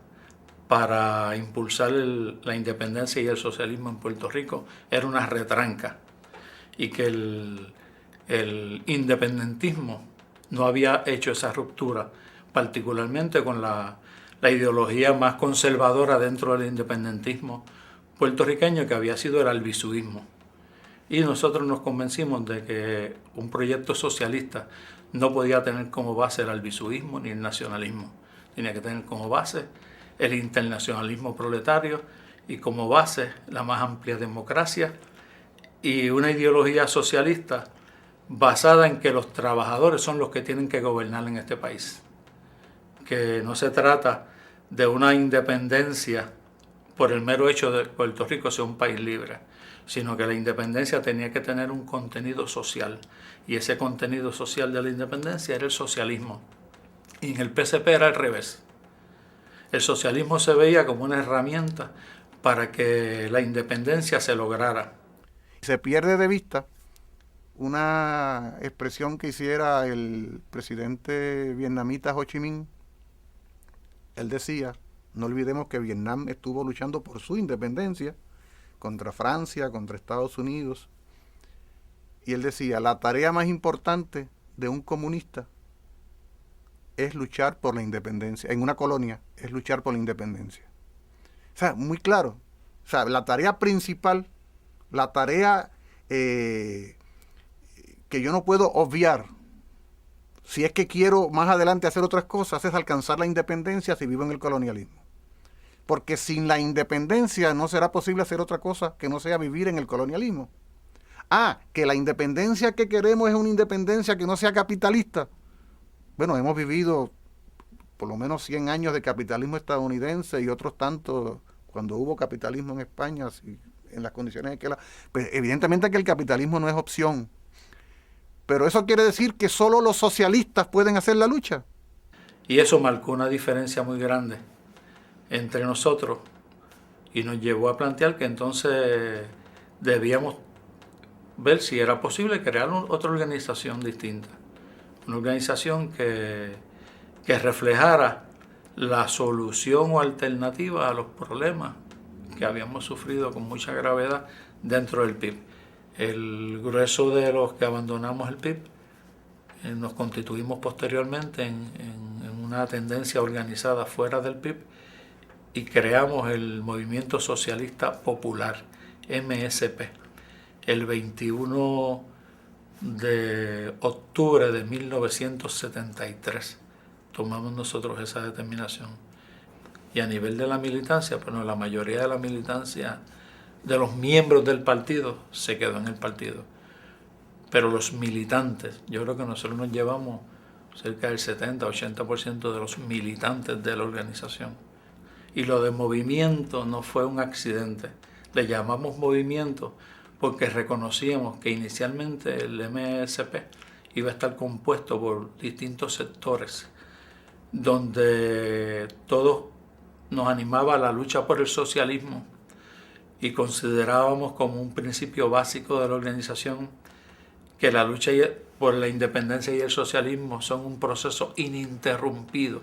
para impulsar la independencia y el socialismo en Puerto Rico, era una retranca, y que el independentismo no había hecho esa ruptura, particularmente con la ideología más conservadora dentro del independentismo puertorriqueño, que había sido el albisuismo. Y nosotros nos convencimos de que un proyecto socialista no podía tener como base el albisuismo ni el nacionalismo. Tenía que tener como base el internacionalismo proletario y como base la más amplia democracia y una ideología socialista basada en que los trabajadores son los que tienen que gobernar en este país. Que no se trata de una independencia por el mero hecho de que Puerto Rico sea un país libre, sino que la independencia tenía que tener un contenido social, y ese contenido social de la independencia era el socialismo. Y en el PCP era al revés. El socialismo se veía como una herramienta para que la independencia se lograra. Se pierde de vista una expresión que hiciera el presidente vietnamita Ho Chi Minh. Él decía, no olvidemos que Vietnam estuvo luchando por su independencia contra Francia, contra Estados Unidos. Y él decía, la tarea más importante de un comunista es luchar por la independencia. En una colonia es luchar por la independencia. O sea, muy claro. O sea, la tarea principal, la tarea que yo no puedo obviar, si es que quiero más adelante hacer otras cosas, es alcanzar la independencia si vivo en el colonialismo. Porque sin la independencia no será posible hacer otra cosa que no sea vivir en el colonialismo. Que la independencia que queremos es una independencia que no sea capitalista. Bueno, hemos vivido por lo menos 100 años de capitalismo estadounidense y otros tantos cuando hubo capitalismo en España, en las condiciones en que pues evidentemente que el capitalismo no es opción. Pero eso quiere decir que solo los socialistas pueden hacer la lucha. Y eso marcó una diferencia muy grande entre nosotros y nos llevó a plantear que entonces debíamos ver si era posible crear otra organización distinta. Una organización que reflejara la solución o alternativa a los problemas que habíamos sufrido con mucha gravedad dentro del PIB. El grueso de los que abandonamos el PIB nos constituimos posteriormente en una tendencia organizada fuera del PIB y creamos el Movimiento Socialista Popular, MSP. El 21 de octubre de 1973 tomamos nosotros esa determinación. Y a nivel de la militancia, bueno, la mayoría de la militancia de los miembros del partido se quedó en el partido. Pero los militantes, yo creo que nosotros nos llevamos cerca del 70-80% de los militantes de la organización. Y lo de movimiento no fue un accidente. Le llamamos movimiento porque reconocíamos que inicialmente el MSP iba a estar compuesto por distintos sectores, donde todos nos animaba a la lucha por el socialismo y considerábamos como un principio básico de la organización que la lucha por la independencia y el socialismo son un proceso ininterrumpido,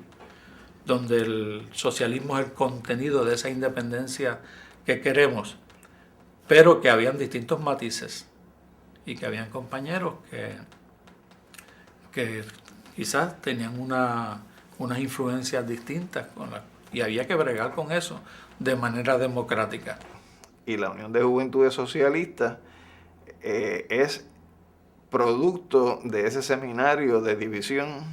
donde el socialismo es el contenido de esa independencia que queremos, pero que habían distintos matices y que habían compañeros que quizás tenían unas influencias distintas y había que bregar con eso de manera democrática. Y la Unión de Juventudes Socialistas es producto de ese seminario de división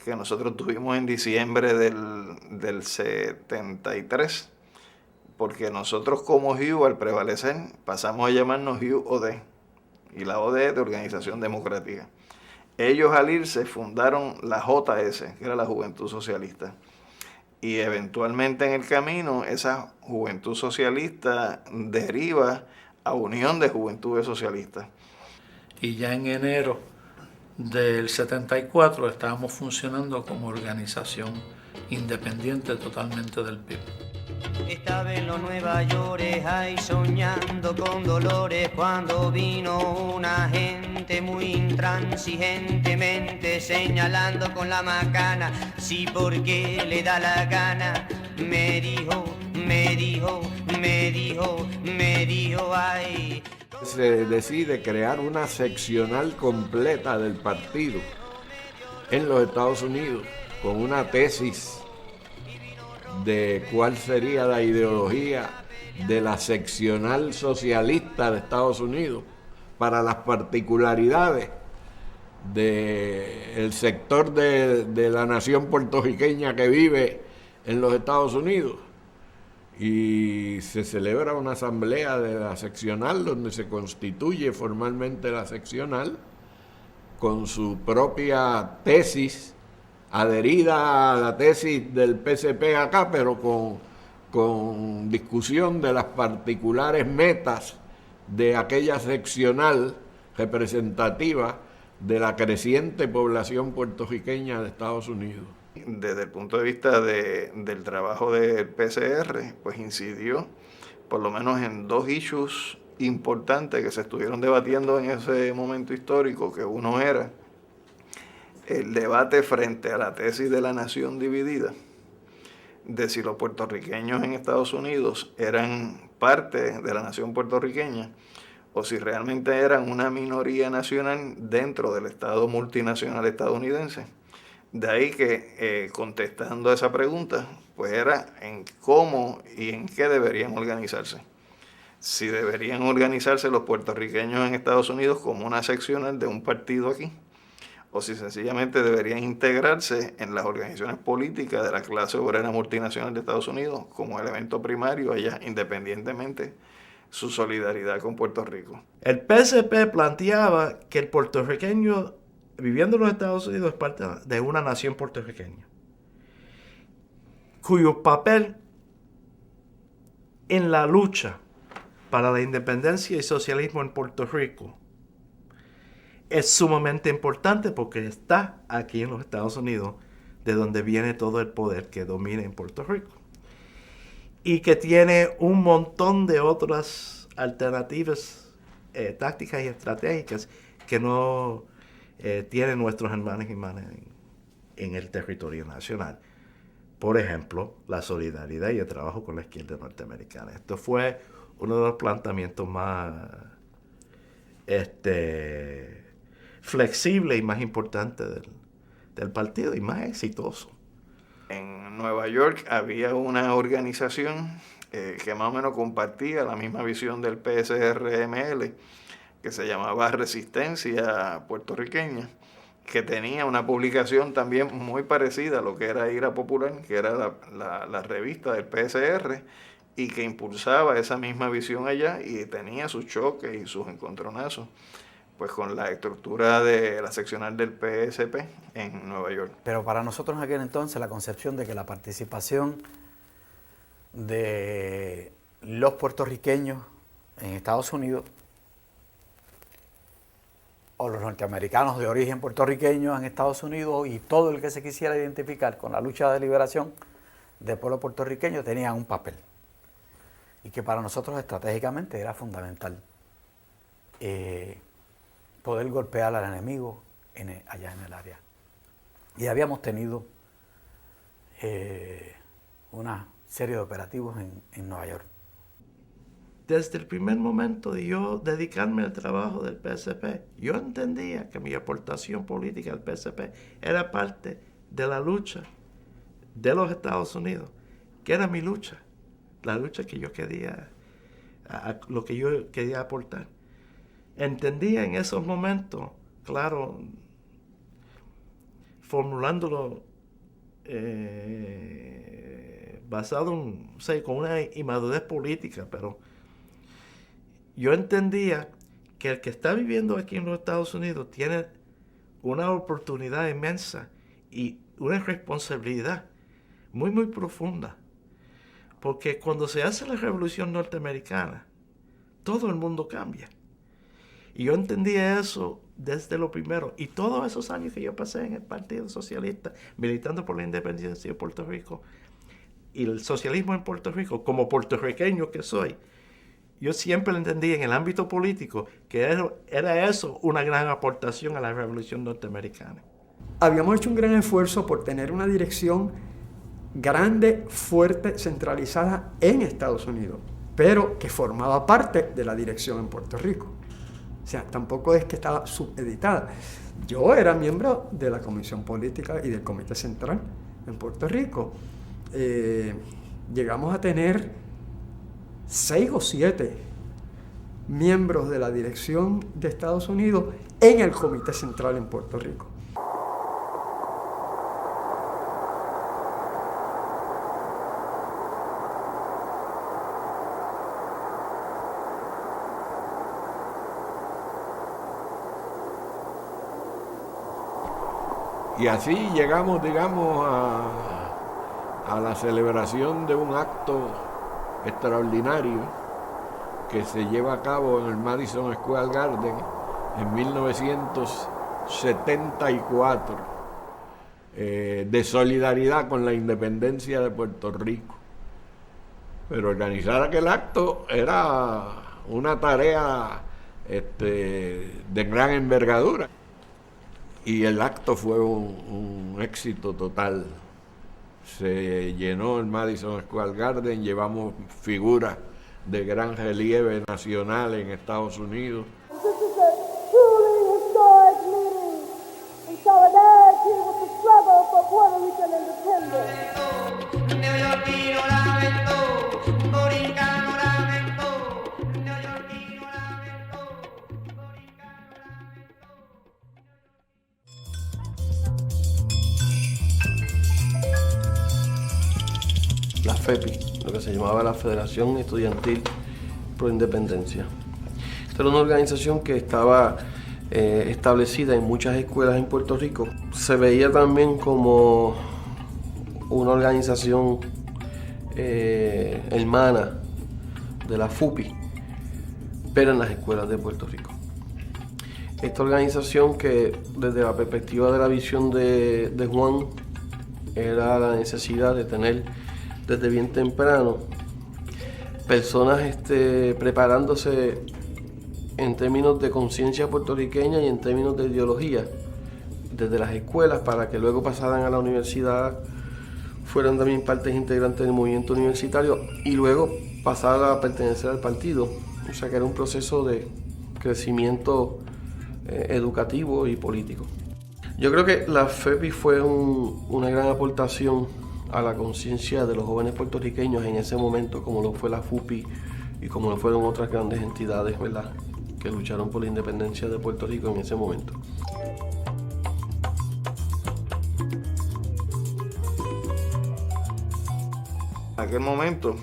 que nosotros tuvimos en diciembre del 73, porque nosotros como HIU al prevalecer pasamos a llamarnos HIU-OD, y la OD de Organización Democrática. Ellos al irse fundaron la JS, que era la Juventud Socialista, y eventualmente en el camino esa Juventud Socialista deriva a Unión de Juventudes Socialistas. Y ya en enero del 74 estábamos funcionando como organización independiente totalmente del PIB. Estaba en los Nueva York, ahí soñando con dolores, cuando vino una gente muy intransigentemente señalando con la macana, sí, porque le da la gana. Me dijo, ay. Se decide crear una seccional completa del partido en los Estados Unidos con una tesis de cuál sería la ideología de la seccional socialista de Estados Unidos para las particularidades del sector de la nación puertorriqueña que vive en los Estados Unidos. Y se celebra una asamblea de la seccional donde se constituye formalmente la seccional con su propia tesis adherida a la tesis del PCP acá, pero con discusión de las particulares metas de aquella seccional representativa de la creciente población puertorriqueña de Estados Unidos. Desde el punto de vista del trabajo del PCR, pues incidió por lo menos en dos issues importantes que se estuvieron debatiendo en ese momento histórico, que uno era el debate frente a la tesis de la nación dividida, de si los puertorriqueños en Estados Unidos eran parte de la nación puertorriqueña o si realmente eran una minoría nacional dentro del Estado multinacional estadounidense, De ahí que contestando esa pregunta, pues era en cómo y en qué deberían organizarse. Si deberían organizarse los puertorriqueños en Estados Unidos como una seccional de un partido aquí, o si sencillamente deberían integrarse en las organizaciones políticas de la clase obrera multinacional de Estados Unidos como elemento primario allá, independientemente su solidaridad con Puerto Rico. El PSP planteaba que el puertorriqueño viviendo en los Estados Unidos es parte de una nación puertorriqueña, cuyo papel en la lucha para la independencia y socialismo en Puerto Rico es sumamente importante porque está aquí en los Estados Unidos, de donde viene todo el poder que domina en Puerto Rico. Y que tiene un montón de otras alternativas tácticas y estratégicas que no tienen nuestros hermanos y hermanas en el territorio nacional. Por ejemplo, la solidaridad y el trabajo con la izquierda norteamericana. Esto fue uno de los planteamientos más flexible y más importante del partido y más exitoso. En Nueva York había una organización que más o menos compartía la misma visión del PSRML, que se llamaba Resistencia Puertorriqueña, que tenía una publicación también muy parecida a lo que era IRA Popular, que era la revista del PSR, y que impulsaba esa misma visión allá y tenía sus choques y sus encontronazos pues con la estructura de la seccional del PSP en Nueva York. Pero para nosotros en aquel entonces la concepción de que la participación de los puertorriqueños en Estados Unidos o los norteamericanos de origen puertorriqueño en Estados Unidos y todo el que se quisiera identificar con la lucha de liberación del pueblo puertorriqueño tenía un papel y que para nosotros estratégicamente era fundamental poder golpear al enemigo allá en el área. Y habíamos tenido una serie de operativos en Nueva York. Desde el primer momento de yo dedicarme al trabajo del PSP, yo entendía que mi aportación política al PSP era parte de la lucha de los Estados Unidos, que era mi lucha, la lucha que yo quería, lo que yo quería aportar. Entendía en esos momentos, claro, formulándolo basado con una inmadurez política, pero yo entendía que el que está viviendo aquí en los Estados Unidos tiene una oportunidad inmensa y una responsabilidad muy, muy profunda. Porque cuando se hace la Revolución Norteamericana, todo el mundo cambia. Y yo entendía eso desde lo primero. Y todos esos años que yo pasé en el Partido Socialista, militando por la independencia de Puerto Rico y el socialismo en Puerto Rico, como puertorriqueño que soy, yo siempre entendí en el ámbito político que era eso una gran aportación a la Revolución Norteamericana. Habíamos hecho un gran esfuerzo por tener una dirección grande, fuerte, centralizada en Estados Unidos, pero que formaba parte de la dirección en Puerto Rico. O sea, tampoco es que estaba subeditada. Yo era miembro de la Comisión Política y del Comité Central en Puerto Rico. Llegamos a tener 6 o 7 miembros de la dirección de Estados Unidos en el Comité Central en Puerto Rico. Y así llegamos, digamos, a la celebración de un acto extraordinario que se lleva a cabo en el Madison Square Garden en 1974, de solidaridad con la independencia de Puerto Rico. Pero organizar aquel acto era una tarea de gran envergadura. Y el acto fue un éxito total. Se llenó el Madison Square Garden, llevamos figuras de gran relieve nacional en Estados Unidos. This is a truly historic meeting in solidarity with the struggle FEPI, lo que se llamaba la Federación Estudiantil Pro Independencia. Esta era una organización que estaba establecida en muchas escuelas en Puerto Rico. Se veía también como una organización hermana de la FUPI, pero en las escuelas de Puerto Rico. Esta organización, que desde la perspectiva de la visión de Juan era la necesidad de tener desde bien temprano personas preparándose en términos de conciencia puertorriqueña y en términos de ideología desde las escuelas, para que luego pasaran a la universidad, fueran también partes integrantes del movimiento universitario y luego pasar a pertenecer al partido. O sea que era un proceso de crecimiento educativo y político. Yo creo que la FEPI fue una gran aportación a la conciencia de los jóvenes puertorriqueños en ese momento, como lo fue la FUPI y como lo fueron otras grandes entidades, ¿verdad?, que lucharon por la independencia de Puerto Rico en ese momento. En aquel momento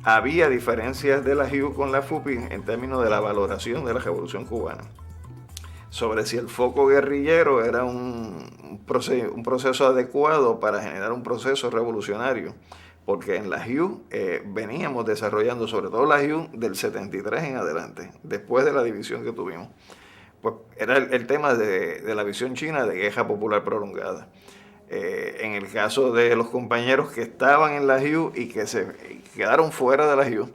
había diferencias de la JIU con la FUPI en términos de la valoración de la Revolución Cubana, sobre si el foco guerrillero era un proceso adecuado para generar un proceso revolucionario, porque en la JIU veníamos desarrollando, sobre todo la JIU del 73 en adelante, después de la división que tuvimos, pues era el tema de la visión china de guerra popular prolongada. En el caso de los compañeros que estaban en la JIU y que se quedaron fuera de la JIU,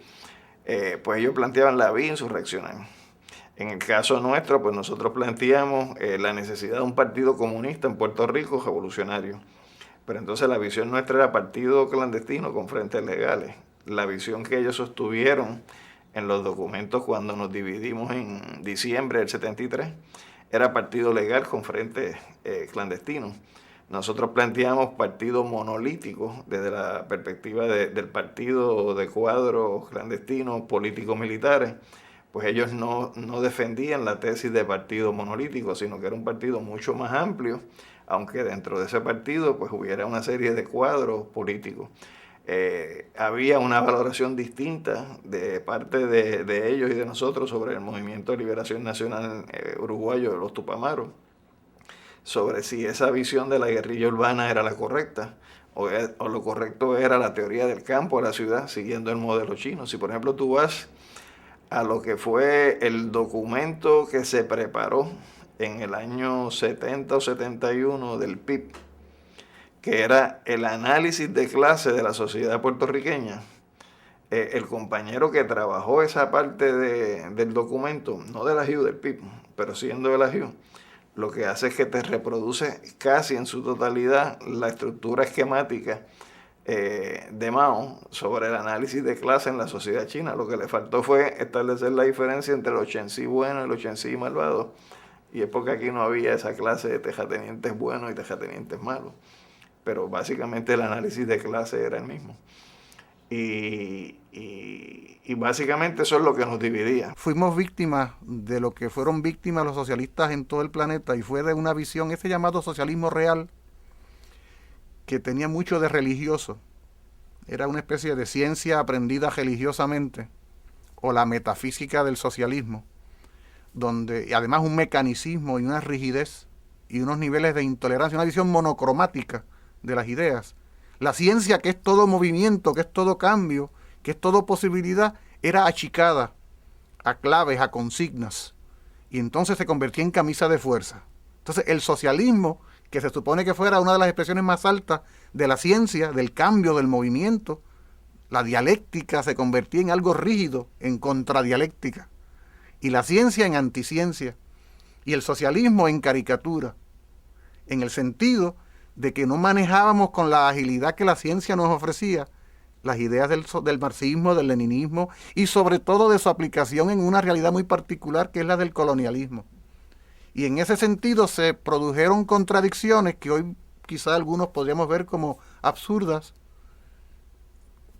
pues ellos planteaban la vía insurreccional. En el caso nuestro, pues nosotros planteamos la necesidad de un partido comunista en Puerto Rico revolucionario. Pero entonces la visión nuestra era partido clandestino con frentes legales. La visión que ellos sostuvieron en los documentos cuando nos dividimos en diciembre del 73 era partido legal con frentes clandestinos. Nosotros planteamos partido monolítico desde la perspectiva del partido de cuadros clandestinos político-militares. Pues ellos no defendían la tesis de partido monolítico, sino que era un partido mucho más amplio, aunque dentro de ese partido pues hubiera una serie de cuadros políticos. Había una valoración distinta de parte de ellos y de nosotros sobre el Movimiento de Liberación Nacional uruguayo de los Tupamaros, sobre si esa visión de la guerrilla urbana era la correcta, o lo correcto era la teoría del campo a la ciudad, siguiendo el modelo chino. Si por ejemplo tú vas a lo que fue el documento que se preparó en el año 70 o 71 del PIB, que era el análisis de clase de la sociedad puertorriqueña, el compañero que trabajó esa parte del documento, no de la JIU, del PIB, pero siendo de la JIU, lo que hace es que te reproduce casi en su totalidad la estructura esquemática de Mao sobre el análisis de clase en la sociedad china. Lo que le faltó fue establecer la diferencia entre los chensi buenos y los chensi malvados, y es porque aquí no había esa clase de terratenientes buenos y terratenientes malos, pero básicamente el análisis de clase era el mismo. Y básicamente eso es lo que nos dividía. Fuimos víctimas de lo que fueron víctimas los socialistas en todo el planeta, y fue de una visión, ese llamado socialismo real, que tenía mucho de religioso. Era una especie de ciencia aprendida religiosamente, o la metafísica del socialismo, donde y además un mecanicismo y una rigidez y unos niveles de intolerancia, una visión monocromática de las ideas. La ciencia, que es todo movimiento, que es todo cambio, que es todo posibilidad, era achicada a claves, a consignas, y entonces se convertía en camisa de fuerza. Entonces el socialismo, que se supone que fuera una de las expresiones más altas de la ciencia, del cambio, del movimiento, la dialéctica se convertía en algo rígido, en contradialéctica, y la ciencia en anticiencia, y el socialismo en caricatura, en el sentido de que no manejábamos con la agilidad que la ciencia nos ofrecía las ideas del marxismo, del leninismo, y sobre todo de su aplicación en una realidad muy particular, que es la del colonialismo. Y en ese sentido se produjeron contradicciones que hoy quizá algunos podríamos ver como absurdas,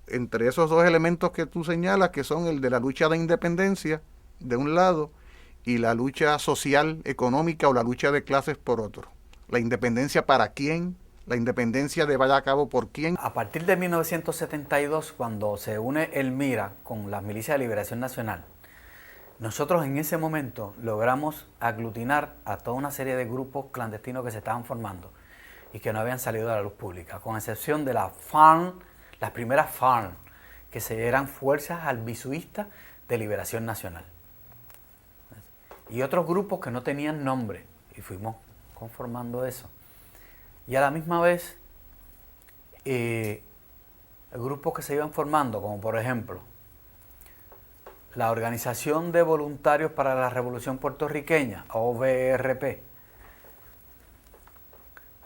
entre esos dos elementos que tú señalas, que son el de la lucha de independencia, de un lado, y la lucha social, económica, o la lucha de clases por otro. La independencia para quién, la independencia llevada a cabo por quién. A partir de 1972, cuando se une el MIRA con las Milicias de Liberación Nacional, nosotros en ese momento logramos aglutinar a toda una serie de grupos clandestinos que se estaban formando y que no habían salido a la luz pública, con excepción de la FARC, las primeras FARC, que eran Fuerzas Albisuistas de Liberación Nacional. Y otros grupos que no tenían nombre, y fuimos conformando eso. Y a la misma vez, grupos que se iban formando, como por ejemplo, la Organización de Voluntarios para la Revolución Puertorriqueña, OVRP,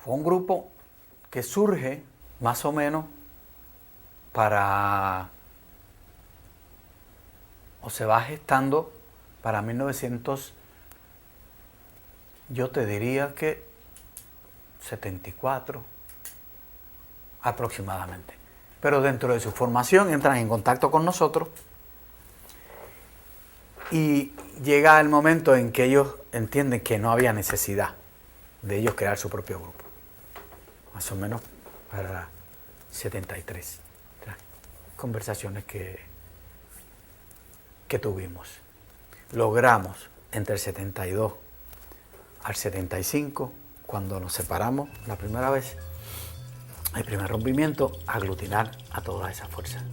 fue un grupo que surge más o menos se va gestando para 1900, yo te diría que 74 aproximadamente. Pero dentro de su formación entran en contacto con nosotros y llega el momento en que ellos entienden que no había necesidad de ellos crear su propio grupo. Más o menos para 73. Conversaciones que tuvimos. Logramos entre el 72 al 75, cuando nos separamos la primera vez, el primer rompimiento, aglutinar a todas esas fuerzas.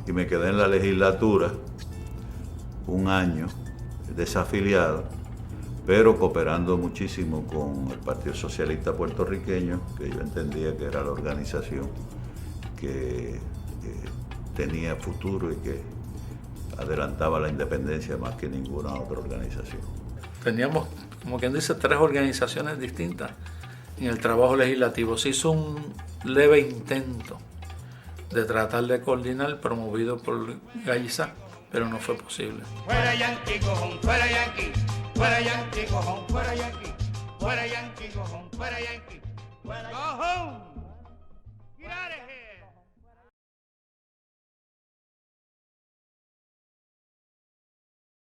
Y me quedé en la legislatura un año desafiliado, pero cooperando muchísimo con el Partido Socialista Puertorriqueño, que yo entendía que era la organización que tenía futuro y que adelantaba la independencia más que ninguna otra organización. Teníamos, como quien dice, 3 organizaciones distintas en el trabajo legislativo. Se hizo un leve intento de tratar de coordinar, promovido por Gallizá, pero no fue posible. Fuera Yankee, cojón, fuera Yankee, fuera Yankee, cojón, fuera Yankee, fuera Yankee, cojón, fuera Yankee, fuera Yankee, cojón. Get out of here.